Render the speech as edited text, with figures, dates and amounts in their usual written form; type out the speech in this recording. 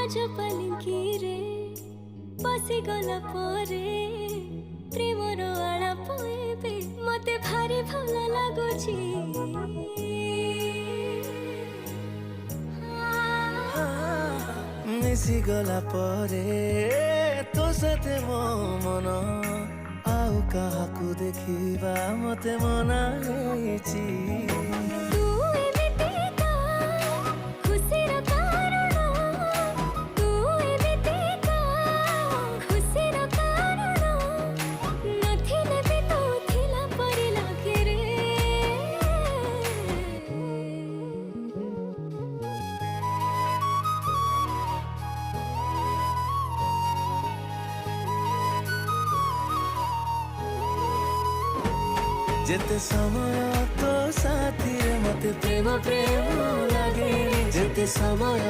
कागज पालिंकी रे बसी गला परे प्रेमर आलाप एबे मते भारी भल लागुची। मिसी गला परे तो साथे मो मन आउ काहाकू देखिबा मते मना हेछि। तू एमितिका खुशीर कारण, तू एमितिका खुशीर कारण नथिले भी तू थिला परि लागे रे। जेते समय तो साथी रे मते प्रेम प्रेम लागे, जेते समय